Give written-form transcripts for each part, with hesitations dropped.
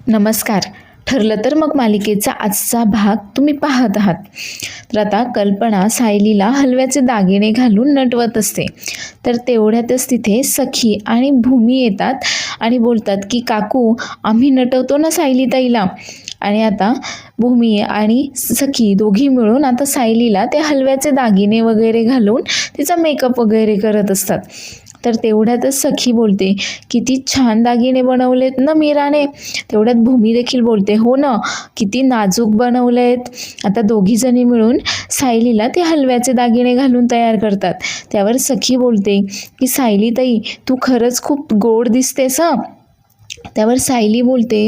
नमस्कार. ठरलं तर मग मालिकेचा आजचा भाग तुम्ही पाहत आहात. तर आता कल्पना सायलीला हलव्याचे दागिने घालून नटवत असते. तर तेवढ्यातच तिथे सखी आणि भूमी येतात आणि बोलतात की काकू, आम्ही नटवतो ना सायलीताईला. आणि आता भूमी आणि सखी दोघी मिळून आता सायलीला ते हलव्याचे दागिने वगैरे घालून तिचा मेकअप वगैरे करत असतात. तर तेवढ्यातच सखी बोलते, किती छान दागिने बनवलेत ना मीराने. तेवढ्यात भूमी देखील बोलते, हो ना, किती नाजूक बनवलेत. आता दोघी जणी मिळून सायलीला ते हलव्याचे दागिने घालून तयार करतात. त्यावर सखी बोलते की सायलीताई, तू खरंच खूप गोड दिसतेस हं. त्यावर सायली बोलते,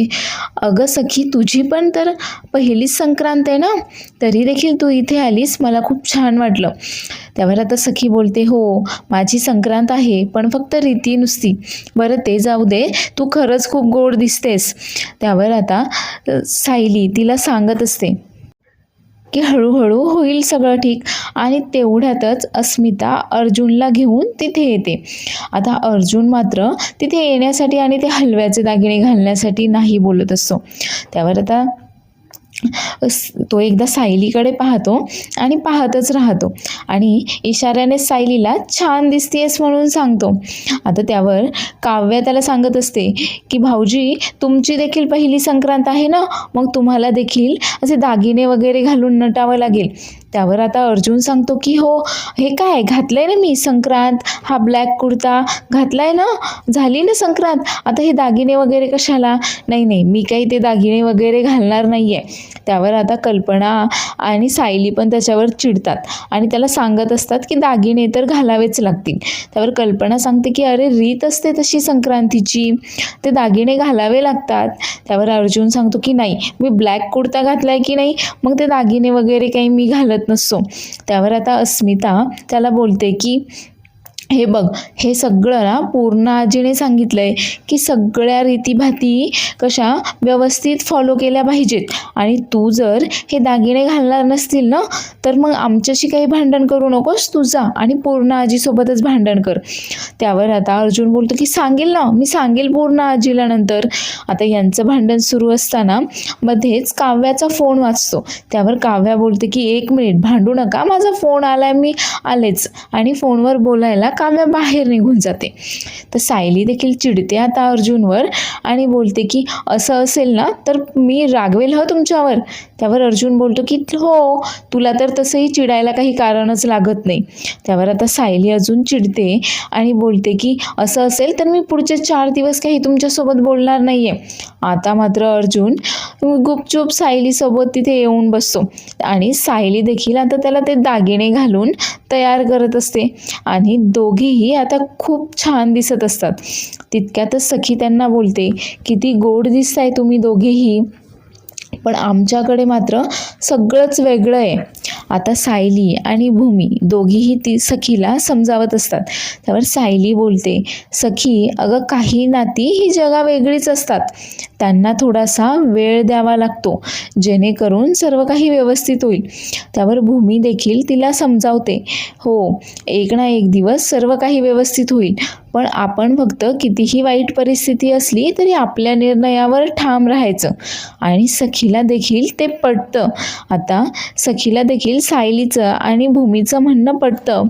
अगं सखी, तुझी पण तर पहिलीच संक्रांत आहे ना, तरी देखील तू इथे आलीस, मला खूप छान वाटलं. त्यावर आता सखी बोलते, हो, माझी संक्रांत आहे, पण फक्त रीती नुसती. बरं ते जाऊ दे, तू खरंच खूप गोड दिसतेस. त्यावर आता सायली तिला सांगत असते की हळूहळू होईल सगळं ठीक. आणि तेवढ्यातच अस्मिता अर्जुनला घेऊन तिथे येते. आता अर्जुन मात्र तिथे येण्यासाठी आणि ते हलव्याचे दागिने घालण्यासाठी नाही बोलत असतो. त्यावर आता तो एकदा सायलीकडे पाहतो आणि पाहतच राहतो आणि इशाऱ्याने सायलीला छान दिसतेस म्हणून सांगतो. आता त्यावर काव्या त्याला सांगत असते की भाऊजी, तुमची देखील पहिली संक्रांत आहे ना, मग तुम्हाला देखील असे दागिने वगैरे घालून नटावं लागेल. त्यावर आता अर्जुन सांगतो की हो, हे काय घातलंय ना मी संक्रांत, हा ब्लॅक कुर्ता घातलाय ना, झाली ना संक्रांत, आता हे दागिने वगैरे कशाला. नाही नाही, मी काही ते दागिने वगैरे घालणार नाही आहे. त्यावर आता कल्पना आणि सायली पण त्याच्यावर चिडतात आणि त्याला सांगत असतात की दागिने तर घालावेच लागतील. त्यावर कल्पना सांगते की अरे, रीत असते तशी संक्रांतीची, ते दागिने घालावे लागतात. त्यावर अर्जुन सांगतो की नाही, मी ब्लॅक कुर्ता घातलाय की नाही, मग ते दागिने वगैरे काही मी घालत नसतो. त्यावर आता अस्मिता त्याला बोलते की हे बघ, हे सगळं ना पूर्ण आजीने सांगितलंय की सगळ्या रीतीभाती कशा व्यवस्थित फॉलो केल्या पाहिजेत, आणि तू जर हे दागिने घालणार नसतील ना, तर मग आमच्याशी काही भांडण करू नकोस, तू जा आणि पूर्ण आजीसोबतच भांडण कर. त्यावर आता अर्जुन बोलतो की सांगेल ना, मी सांगेल पूर्ण आजीला नंतर. आता यांचं भांडण सुरू असताना मध्येच काव्याचा फोन वाजतो. त्यावर काव्या बोलते की एक मिनिट, भांडू नका, माझा फोन आलाय, मी आलेच. आणि फोनवर बोलायला काव्या बाहेर निघून जाते. तर सायली देखील चिडते आता अर्जुनवर आणि बोलते की असं असेल ना तर मी रागवेल हो तुमच्यावर. त्यावर अर्जुन बोलतो की हो, तुला तर तसंही चिडायला काही कारणच लागत नाही. त्यावर आता सायली अजून चिडते आणि बोलते की असं असेल तर मी पुढचे 4 दिवस काही तुमच्यासोबत बोलणार नाहीये. आता मात्र अर्जुन गुपचूप सायलीसोबत तिथे येऊन बसतो आणि सायली देखील आता त्याला ते दागिने घालून तयार करत असते आणि दोघेही आता खूप छान दिसत असतात. तितक्यातच सखी त्यांना बोलते, किती गोड दिसताय तुम्ही दोघेही, पण आमच्याकडे मात्र सगळंच वेगळं आहे. आता सायली आणि भूमी दोघीही ती सखीला समजावत असतात. त्यावर सायली बोलते, सखी, अगं काही नाती ही जगा वेगळीच असतात, त्यांना थोडासा वेळ द्यावा लागतो, जेणेकरून सर्व काही व्यवस्थित होईल. त्यावर भूमी देखील तिला समजावते, हो, एक ना एक दिवस सर्व काही व्यवस्थित होईल, पण आपण फक्त कितीही वाईट परिस्थिती असली तरी आपल्या निर्णयावर ठाम राहायचं. आणि सखीला देखील ते पटतं. आता सखीला देखील सायलीचं आणि भूमीचं म्हणणं पटतं.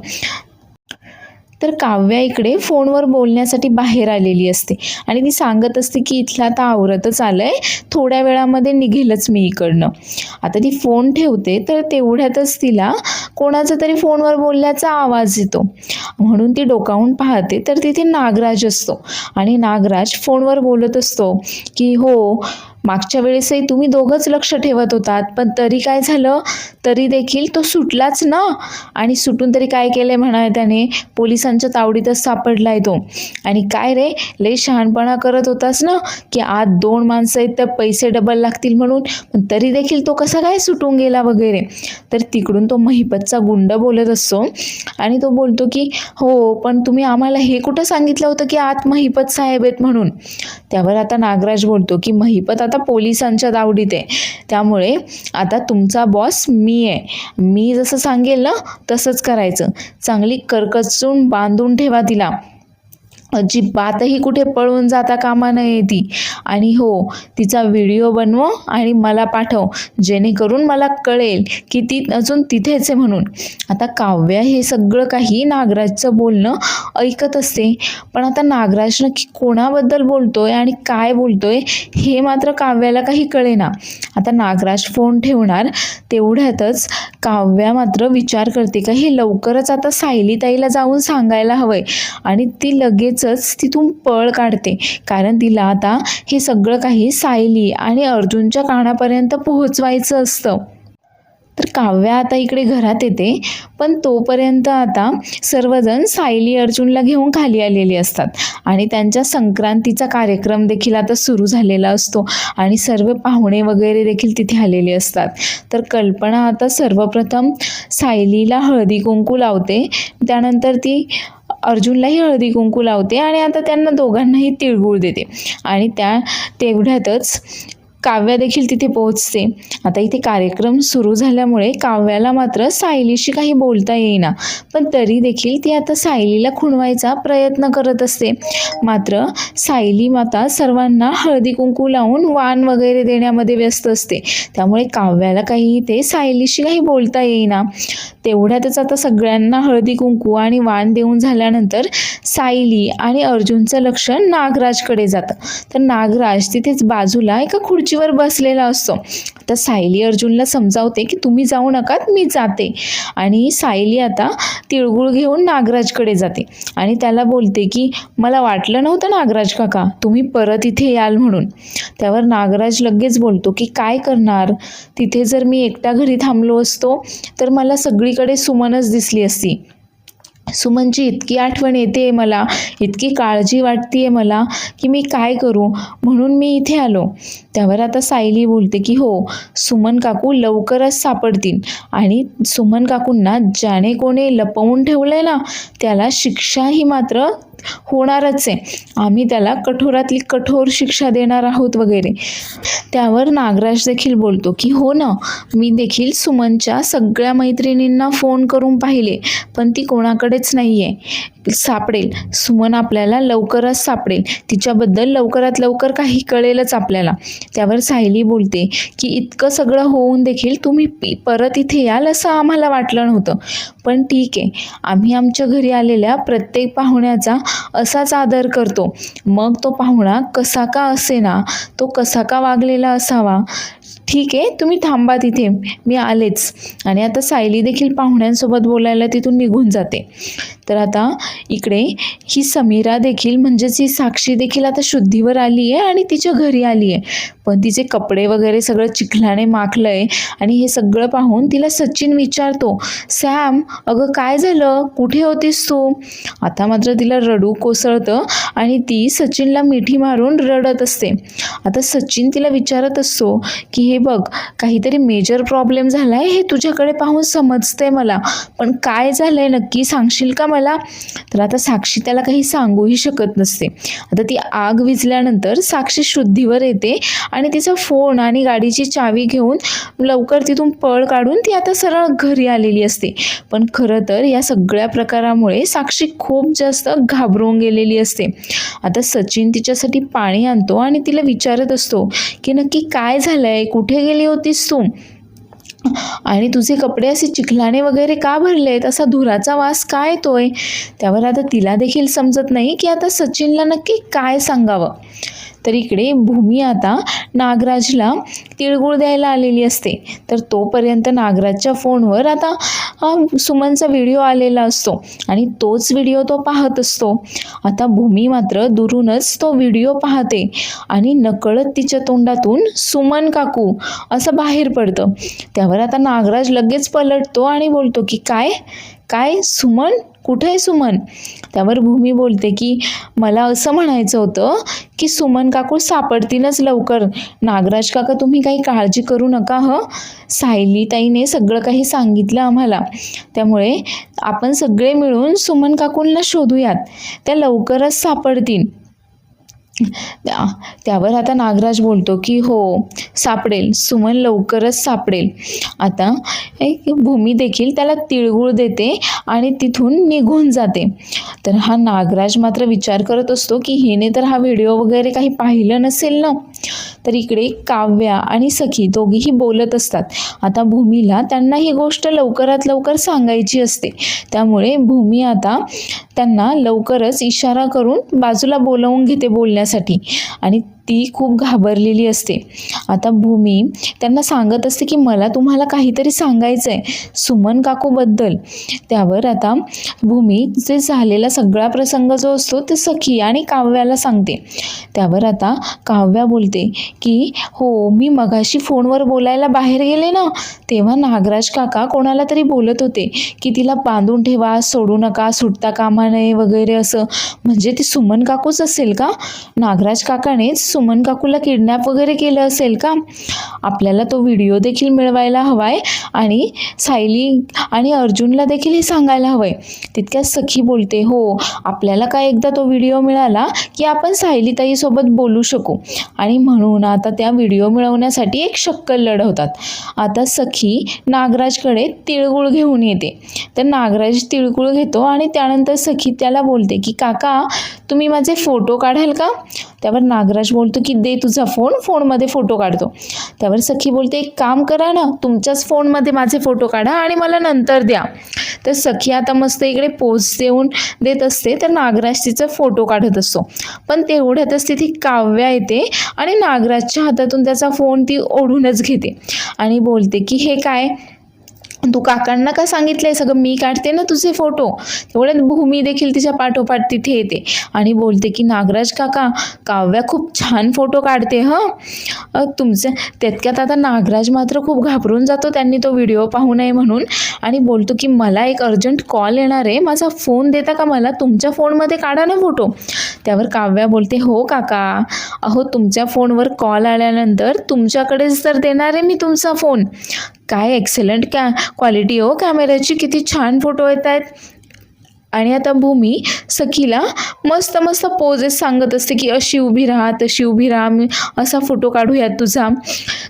तर काव्या इकडे फोनवर बोलण्यासाठी बाहेर आलेली असते आणि ती सांगत असते की इथलं आता आवरतच आलंय, थोड्या वेळामध्ये निघेलच मी इकडनं. आता ती फोन ठेवते तर तेवढ्यातच तिला कोणाचा तरी फोनवर बोलल्याचा आवाज येतो, म्हणून ती डोकावून पाहते तर तिथे नागराज असतो आणि नागराज फोनवर बोलत असतो की हो, मागच्या वेळेसही तुम्ही दोघंच लक्ष ठेवत होतात, पण तरी काय झालं, तरी देखील तो सुटलाच ना, आणि सुटून तरी काय केलंय म्हणा, त्याने पोलिसांच्या तावडीतच सापडलाय तो. आणि काय रे, लय शहाणपणा करत होतास ना की आज 2 माणसं आहेत तर पैसे डबल लागतील म्हणून, पण तरी देखील तो कसा काय सुटून गेला वगैरे. तर तिकडून तो महिपतचा गुंड बोलत असतो आणि तो बोलतो की हो, पण तुम्ही आम्हाला हे कुठं सांगितलं होतं की आत महिपत साहेब आहेत म्हणून. त्यावर आता नागराज बोलतो की महिपत आता पोलिसांच्या दावडीत आहे, त्यामुळे आता तुमचा बॉस मी आहे, मी जसं सांगेल ना तसंच करायचं, चांगली करकचून बांधून ठेवा तिला. अजिबातही कुठे पळून जाता कामा नये ती. आणि हो, तिचा व्हिडिओ बनव आणि मला पाठव, जेणेकरून मला कळेल की ती अजून तिथेच आहे म्हणून. आता काव्या हे सगळं काही नागराजचं बोलणं ऐकत असते, पण आता नागराज नक्की कोणाबद्दल बोलतोय आणि काय बोलतोय हे मात्र काव्याला काही कळेना. आता नागराज फोन ठेवणार तेवढ्यातच काव्या मात्र विचार करते का हे लवकरच आता सायलीताईला जाऊन सांगायला हवंय, आणि ती लगेचच तिथून पळ काढते, कारण तिला आता हे सगळं काही सायली आणि अर्जुनच्या कानापर्यंत पोहोचवायचं असतं. तर काव्या आता इकडे घरात येते, पण तोपर्यंत आता सर्वजण सायली अर्जुनला घेऊन खाली आलेले असतात आणि त्यांच्या संक्रांतीचा कार्यक्रम देखील आता सुरू झालेला असतो आणि सर्व पाहुणे वगैरे देखील तिथे आलेले असतात. तर कल्पना आता सर्वप्रथम सायलीला हळदी कुंकू लावते, त्यानंतर ती अर्जुनलाही हळदी कुंकू लावते आणि आता त्यांना दोघांनाही तिळगुळ देते. आणि तेवढ्यातच काव्या देखील तिथे पोहोचते. आता इथे कार्यक्रम सुरू झाल्यामुळे काव्याला मात्र सायलीशी काही बोलता येईना, पण तरी देखील ती आता सायलीला खुणवायचा प्रयत्न करत असते. मात्र सायली माता सर्वांना हळदी कुंकू लावून वाण वगैरे देण्यामध्ये व्यस्त असते, त्यामुळे काव्याला काही इथे सायलीशी काही बोलता येईना. तेवढ्यातच आता सगळ्यांना हळदी कुंकू आणि वाण देऊन झाल्यानंतर सायली आणि अर्जुनचं लक्ष नागराजकडे जातं. तर नागराज तिथेच बाजूला एका खुर्चीवर बसलेला असतो. तर सायली अर्जुनला समजावते की तुम्ही जाऊ नकात, मी जाते. आणि सायली आता तिळगुळ घेऊन नागराजकडे जाते आणि त्याला बोलते की मला वाटलं नव्हतं नागराज काका तुम्ही परत इथे याल म्हणून. त्यावर नागराज लगेच बोलतो की काय करणार, तिथे जर मी एकटा घरी थांबलो असतो तर मला सगळीकडे सुमनच दिसली असती. सुमनची इतकी आठवण येते मला, इतकी काळजी वाटते मला की मी काय करू, म्हणून मी इथे आलो. त्यावर आता सायली बोलते की हो, सुमन काकू लवकरच सापडतील आणि सुमन काकूंना ज्याने कोणी लपवून ठेवलंय ना त्याला शिक्षाही मात्र होणारच आहे, आम्ही त्याला कठोरातली कठोर शिक्षा देणार आहोत वगैरे. त्यावर नागराज देखील बोलतो की हो ना, मी देखील सुमनच्या सगळ्या मैत्रिणींना फोन करून पाहिले, पण ती कोणाकडेच नाही आहे. सापडेल सुमन, आपल्याला लवकरच सापडेल, तिच्याबद्दल लवकरात लवकर काही कळेलच आपल्याला. त्यावर सायली बोलते की इतकं सगळं होऊन देखील तुम्ही परत इथे याल असं आम्हाला वाटलं नव्हतं, पण ठीक आहे, आम्ही आमच्या घरी आलेल्या प्रत्येक पाहुण्याचा असाच आदर करतो, मग तो पाहुणा कसा का असेना, तो कसा का वागलेला असावा. ठीक आहे, तुम्ही थांबा तिथे, मी आलेच. आणि आता सायली देखील पाहुण्यांसोबत बोलायला तिथून निघून जाते. तर आता इकडे ही समीरा देखील म्हणजेच ही साक्षी देखील आता शुद्धीवर आली आहे आणि तिच्या घरी आली आहे, पण तिचे कपडे वगैरे सगळं चिखलाने माखलं आहे. आणि हे सगळं पाहून तिला सचिन विचारतो, सॅम अगं काय झालं, कुठे होतीस तू. आता मात्र तिला रडू कोसळतं आणि ती सचिनला मिठी मारून रडत असते. आता सचिन तिला विचारत असतो की हे बघ, काहीतरी मेजर प्रॉब्लेम झाला आहे हे तुझ्याकडे पाहून समजतंय मला, पण काय झालं आहे नक्की सांगशील का मला. तर आता साक्षी त्याला काही सांगूही शकत नसते. आता ती आग विझल्यानंतर साक्षी शुद्धीवर येते आणि तिचा फोन आणि गाडीची चावी घेऊन लवकर तिथून पळ काढून ती आता सरळ घरी आलेली असते. पण खरं तर या सगळ्या प्रकारामुळे साक्षी खूप जास्त घाबरून गेलेली असते. आता सचिन तिच्यासाठी पाणी आणतो आणि तिला विचारत असतो की नक्की काय झालंय, कुठे गेली होतीस तू, आणि तुझे कपडे असे चिखलाने वगैरे का भरलेत, असा धुराचा वास काय येतोय. त्यावर आता तिला देखील समजत नाही की आता सचिनला नक्की काय सांगावं. तर इकडे भूमी आता नागराजला तिळगुळ द्यायला आलेली असते. तर तोपर्यंत नागराजच्या फोनवर आता सुमनचा व्हिडिओ आलेला असतो आणि तोच व्हिडिओ तो पाहत असतो. आता भूमी मात्र दुरूनच तो व्हिडिओ पाहते आणि नकळत तिच्या तोंडातून सुमन काकू असं बाहेर पडतं. त्यावर आता नागराज लगेच पलटतो आणि बोलतो की काय काय सुमन, कुठे आहे सुमन. त्यावर भूमी बोलते की मला असं म्हणायचं होतं की सुमन काकू सापडतीलच लवकर, नागराज काका तुम्ही काही काळजी करू नका. सायली ताईने सगळं काही सांगितलं आम्हाला, त्यामुळे आपण सगळे मिळून सुमन काकूंना शोधूयात, त्या लवकरच सापडतील. त्यावर आता नागराज बोलतो की हो सापडेल, सुमन लवकरच सापडेल. आता एक भूमी देखील त्याला तिळगुळ देते आणि तिथून निघून जाते. तर हा नागराज मात्र विचार करत असतो की हिने तर हा व्हिडिओ वगैरे काही पाहिलं नसेल ना. तर इकडे काव्या आणि सखी दोघीही बोलत असतात. आता भूमीला त्यांना ही गोष्ट लवकरात लवकर सांगायची असते. त्यामुळे भूमी आता त्यांना लवकरच इशारा करून बाजूला बोलवून घेते बोलण्यासाठी आणि ती खूप घाबरलेली असते. आता भूमी त्यांना सांगत असते की मला तुम्हाला काहीतरी सांगायचं आहे सुमन काकूबद्दल. त्यावर आता भूमी जे झालेला सगळा प्रसंग जो असतो ते सखी आणि काव्याला सांगते. त्यावर आता काव्या बोलते की हो मी मगाशी फोनवर बोलायला बाहेर गेले ना, तेव्हा नागराज काका कोणाला तरी बोलत होते की तिला बांधून ठेवा, सोडू नका, सुटता कामा नये वगैरे असं. म्हणजे ती सुमन काकूच असेल का? नागराज काकानेच सुमन काकूला किडनॅप वगैरे केलं असेल का? आपल्याला तो व्हिडिओ देखील मिळवायला हवाय आणि सायली आणि अर्जुनला देखील हे सांगायला हवंय. तितक्यात सखी बोलते हो आपल्याला काय एकदा तो व्हिडिओ मिळाला की आपण सायलीताईसोबत बोलू शकू. आणि म्हणून आता त्या व्हिडिओ मिळवण्यासाठी एक शक्कल लढवतात. आता सखी नागराजकडे तिळगुळ घेऊन येते. तर नागराज तिळगुळ घेतो आणि त्यानंतर सखी त्याला बोलते की काका तुम्ही माझे फोटो काढाल का? त्यावर नागराज बोलतो की दे तुझा फोन, फोनमध्ये फोटो काढतो. त्यावर सखी बोलते एक काम करा ना, तुमच्याच फोनमध्ये माझे फोटो काढा आणि मला नंतर द्या. तर सखी आता मस्त इकडे पोज देत असते. तर नागराज तिचा फोटो काढत असतो. पण तेवढ्यातच तिथे काव्या येते आणि नागराजच्या हातातून त्याचा फोन ती ओढूनच घेते आणि बोलते की हे काय, तू काकांना का सांगितलंय सगळं, मी काढते ना तुझे फोटो. तेवढ्यात भूमी देखील तिच्या पाठोपाठ तिथे येते आणि बोलते की नागराज काका काव्या खूप छान फोटो काढते तुमचे. तितक्यात आता नागराज मात्र खूप घाबरून जातो त्यांनी तो व्हिडिओ पाहू नये म्हणून आणि बोलतो की मला एक अर्जंट कॉल येणार आहे, माझा फोन देता का मला, तुमच्या फोनमध्ये काढा ना फोटो. त्यावर काव्या बोलते हो काका, अहो तुमच्या फोनवर कॉल आल्यानंतर तुमच्याकडेच तर देणार आहे मी तुमचा फोन. काय एक्सेलंट क्वालिटी हो कॅमेऱ्याची, किती छान फोटो येत आहेत. आणि आता भूमी सखीला मस्त मस्त पोजेस सांगत असते की अशी उभी राहा, तशी उभी राहा, मी असा फोटो काढूयात तुझा.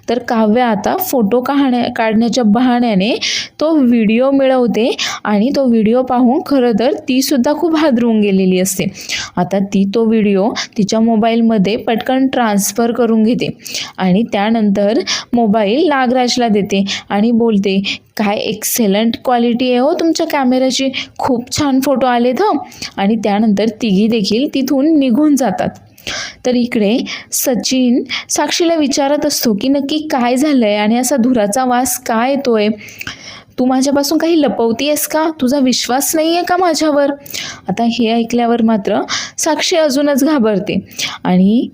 तर काव्या आता फोटो काढण्याच्या बहाण्याने तो व्हिडिओ मिळवते आणि तो व्हिडिओ पाहून खरं तर तीसुद्धा खूप हादरून गेलेली असते. आता ती तो व्हिडिओ तिच्या मोबाईलमध्ये पटकन ट्रान्सफर करून घेते आणि त्यानंतर मोबाईल नागराजला देते आणि बोलते काय एक्सेलंट क्वालिटी आहे हो तुमच्या कॅमेऱ्याची, खूप छान फोटो आलेत आणि त्यानंतर तिघी देखील तिथून निघून जातात. तर इकडे सचिन साक्षीला विचारत असतो की नक्की काय झालंय आणि असा धुराचा वास का येतोय, तू माझ्यापासून काही लपवतीयस का, तुझा विश्वास नाही आहे का माझ्यावर. आता हे ऐकल्यावर मात्र साक्षी अजूनच घाबरते आणि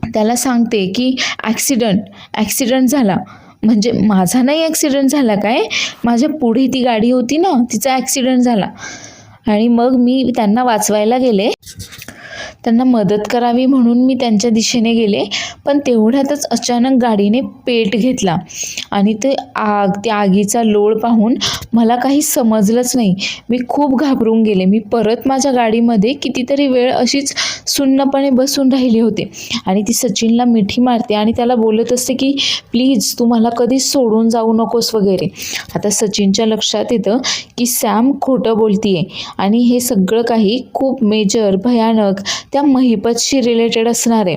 त्याला सांगते की ॲक्सिडंट झाला. म्हणजे माझा नाही ॲक्सिडेंट झाला काय, माझ्या पुढे ती गाडी होती ना तिचा ॲक्सिडेंट झाला आणि मग मी त्यांना वाचवायला गेले, त्यांना मदत करावी म्हणून मी त्यांच्या दिशेने गेले, पण तेवढ्यातच अचानक गाडीने पेट घेतला आणि त्या आगीचा लोळ पाहून मला काही समजलंच नाही. मी खूप घाबरून गेले. मी परत माझ्या गाडीमध्ये कितीतरी वेळ अशीच सुन्नपणे बसून राहिले होते आणि ती सचिनला मिठी मारते आणि त्याला बोलत असते की प्लीज तू मला कधीच सोडून जाऊ नकोस वगैरे. आता सचिनच्या लक्षात येतं की सॅम खोटं बोलतीये आणि हे सगळं काही खूप मेजर भयानक त्या महिपतशी रिलेटेड असणार आहे.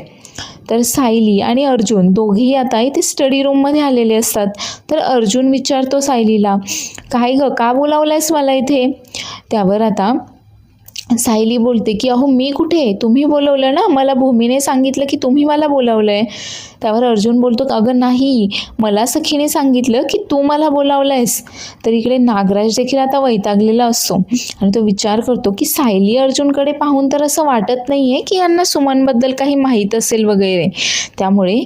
तर सायली आणि अर्जुन दोघेही आता इथे स्टडी रूममध्ये आलेले असतात. तर अर्जुन विचारतो सायलीला काय ग, का बोलावलंयस मला इथे. त्यावर आता सायली बोलते की अहो मी कुठे, तुम्ही बोलवलं ना, मला भूमीने सांगितलं की तुम्ही मला बोलावलं आहे. त्यावर अर्जुन बोलतो अगं नाही, मला सखीने सांगितलं की तू मला बोलावलं आहेस. तर इकडे नागराज देखील आता वैतागलेला असतो आणि तो विचार करतो की सायली अर्जुनकडे पाहून तर असं वाटत नाही आहे की यांना सुमनबद्दल काही माहीत असेल वगैरे. त्यामुळे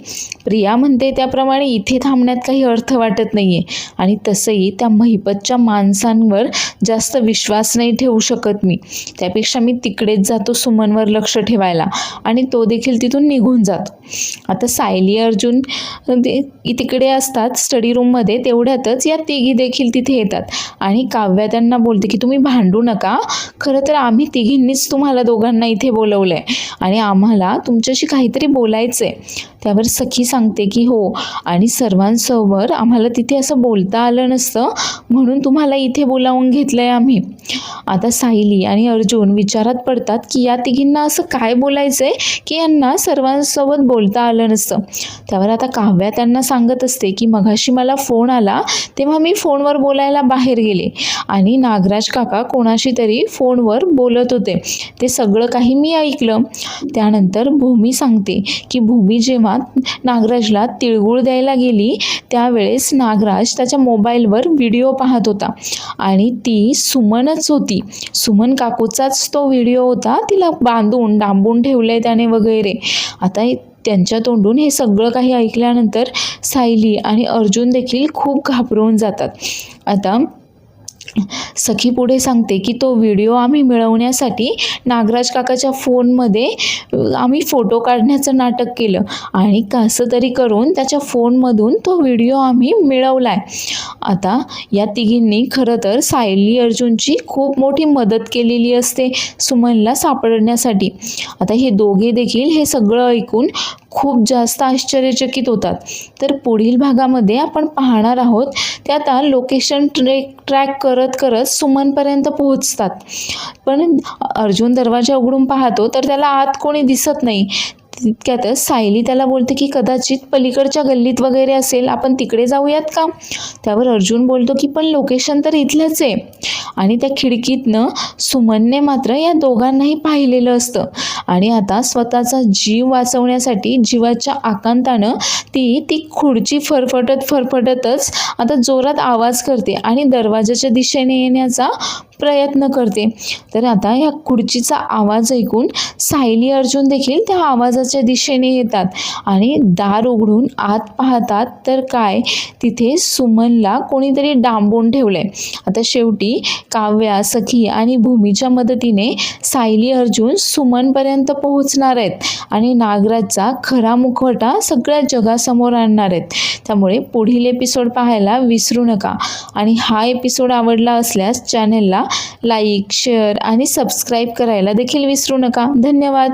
प्रिया म्हणते त्याप्रमाणे इथे थांबण्यात काही अर्थ वाटत नाही आहे आणि तसंही त्या महिपतच्या माणसांवर जास्त विश्वास नाही ठेवू शकत मी. त्यापेक्षा मी तिकडेच जातो सुमनवर लक्ष ठेवायला आणि तो देखील तिथून निघून जातो. आता सायली अर्जुन तिकडे असतात स्टडी रूममध्ये, तेवढ्यातच या तिघी देखील तिथे येतात आणि काव्या त्यांना बोलते की तुम्ही भांडू नका, खरं तर आम्ही तिघींनीच तुम्हाला दोघांना इथे बोलवलं आहे आणि आम्हाला तुमच्याशी काहीतरी बोलायचं आहे. त्यावर सखी सांगते की हो, आणि सर्वांसमोर आम्हाला तिथे असं बोलता आलं नसतं म्हणून तुम्हाला इथे बोलावून घेतलं आहे आम्ही. आता सायली आणि अर्जुन विचारात पडतात की या तिघींना असं काय बोलायचं आहे की यांना सर्वांसोबत बोलता आलं नसतं. त्यावर आता काव्या त्यांना सांगत असते की मगाशी मला फोन आला तेव्हा मी फोनवर बोलायला बाहेर गेले आणि नागराज काका कोणाशी तरी फोनवर बोलत होते, ते सगळं काही मी ऐकलं. त्यानंतर भूमी सांगते की भूमी जेव्हा नागराजला तिळगुळ द्यायला गेली त्यावेळेस नागराज त्याच्या मोबाईलवर व्हिडिओ पाहत होता आणि ती सुमनच होती. सुमन काकूचाच तो व्हिडिओ होता, तिला बांधून डांबून ठेवलंय त्याने वगैरे. आता त्यांच्या तोंडून हे सगळं काही ऐकल्यानंतर सायली आणि अर्जुन देखील खूप घाबरवून जातात. आता सखी पुढे सांगते की तो व्हिडिओ आम्ही मिळवण्यासाठी नागराज काकाच्या फोनमध्ये आम्ही फोटो काढण्याचं नाटक केलं आणि कसं तरी करून त्याच्या फोनमधून तो व्हिडिओ आम्ही मिळवला आहे. आता या तिघींनी खरं तर सायली अर्जुनची खूप मोठी मदत केलेली असते सुमनला सापडण्यासाठी. आता हे दोघे देखील हे सगळं ऐकून खूप जास्त आश्चर्यचकित होतात. तर पुढील भागामध्ये आपण पाहणार आहोत ते आता लोकेशन ट्रॅक करत करत सुमनपर्यंत पोहोचतात. पण अर्जुन दरवाजा उघडून पाहतो तर त्याला आत कोणी दिसत नाही. तितक्यातच सायली त्याला बोलते की कदाचित पलीकडच्या गल्लीत वगैरे असेल, आपण तिकडे जाऊयात का? त्यावर अर्जुन बोलतो की पण लोकेशन तर इथलंच आहे. आणि त्या खिडकीतनं सुमनने मात्र या दोघांनाही पाहिलेलं असतं आणि आता स्वतःचा जीव वाचवण्यासाठी जीवाच्या आकांतानं ती खुर्ची फरफटतच आता जोरात आवाज करते आणि दरवाजाच्या दिशेने येण्याचा प्रयत्न करते. तर आता या खुर्चीचा आवाज ऐकून सायली अर्जुन देखील त्या आवाजाच्या दिशेने येतात आणि दार उघडून आत पाहतात तर काय, तिथे सुमनला कोणीतरी डांबून ठेवलंय. आता शेवटी काव्या, सखी आणि भूमीच्या मदतीने सायली अर्जुन सुमनपर्यंत पोहोचणार आहेत आणि नागराजचा खरा मुखवटा सगळ्या जगासमोर आणणार आहेत. त्यामुळे पुढील एपिसोड पाहायला विसरू नका आणि हा एपिसोड आवडला असल्यास चॅनेलला लाईक, शेअर आणि सबस्क्राईब करायला देखील विसरू नका. धन्यवाद.